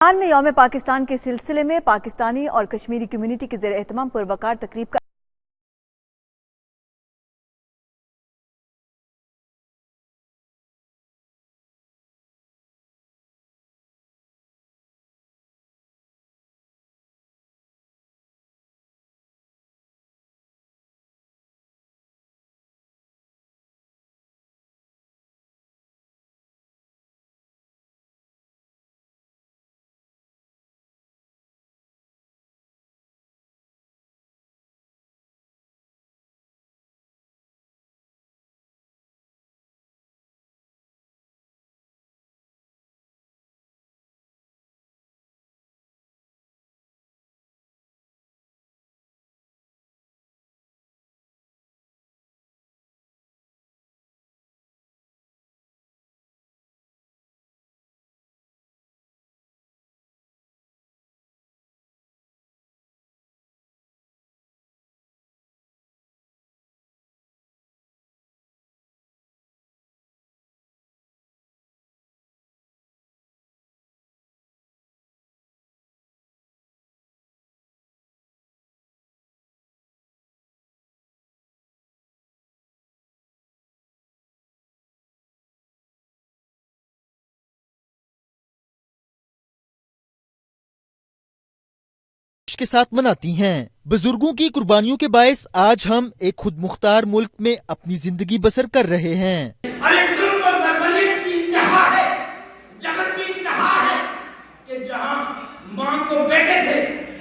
Iran में यौम पाकिस्तान के सिलसिले में पाकिस्तानी और कश्मीरी कम्युनिटी के ज़ेर एहतमाम पुरवकार तकरीब का के साथ मनाती हैं। बुजुर्गों की कुर्बानियों के बायस आज हम एक खुद मुख्तार मुल्क में अपनी जिंदगी बसर कर रहे हैं। जबर की इंतहा है कि जहां माँ को बेटे से,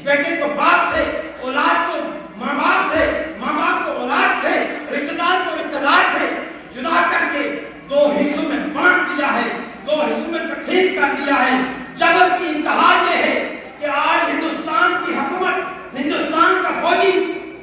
बेटे को बाप से, औलाद को माँ बाप से, माँ बाप को औलाद से, रिश्तेदार को रिश्तेदार से जुदा करके दो हिस्सों में बांट दिया है, दो हिस्सों में तकसीम कर दिया है। जबर की इंतहा ये है कि आज हिंदुस्तान की हुकूमत, हिंदुस्तान का फौजी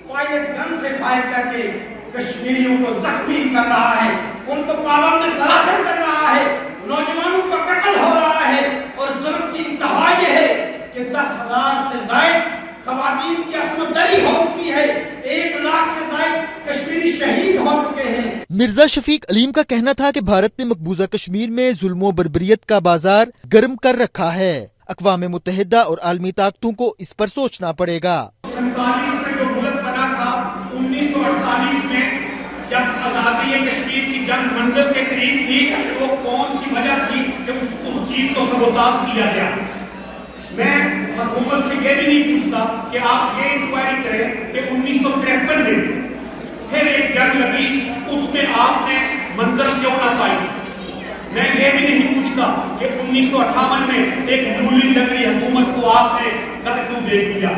पायलट गन से फायर करके कश्मीरियों को जख्मी कर रहा है, उनको पाबंद सलाखत कर रहा है, नौजवानों का कत्ल हो रहा है। और जुल्म की इंतहा ये है कि 10,000 से जायद खवातीन की असमत दरी हो चुकी है, 1 लाख से जायद कश्मीरी शहीद हो चुके हैं। मिर्जा शफीक अलीम का कहना था कि भारत ने मकबूजा कश्मीर में जुल्म बर्बरियत का बाजार गर्म कर रखा है। अक़वाम मुत्तहिदा और आलमी ताकतों को इस पर सोचना पड़ेगा। 47 में जो मुल्क बना था, 1948 में जब आजादी कश्मीर की जंग मंजिल के करीब थी, तो कौन सी वजह थी कि उस चीज को सबोताज किया गया। मैं हुकूमत से ये भी नहीं पूछता कि आप ये इंक्वायरी करें कि 1953 में फिर एक जंग लगी, उसमें आपने मंजिल क्यों ना पाई। मैं ये भी नहीं पूछता कि 1958 में एक नूली नगरी हुकूमत को आपने कर क्यों दे दिया।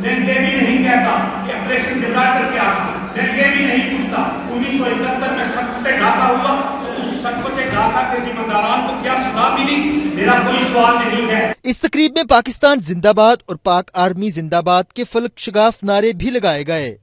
मैं ये भी नहीं कहता कि ऑपरेशन जिब्राल्टर क्या था। मैं ये भी नहीं पूछता 1971 में सकते ढाका हुआ, तो उस सकते ढाका के जिम्मेदारान को क्या सजा मिली। मेरा कोई सवाल नहीं है। इस तकरीब में पाकिस्तान जिंदाबाद और पाक आर्मी जिंदाबाद के फलक शगाफ नारे भी लगाए गए।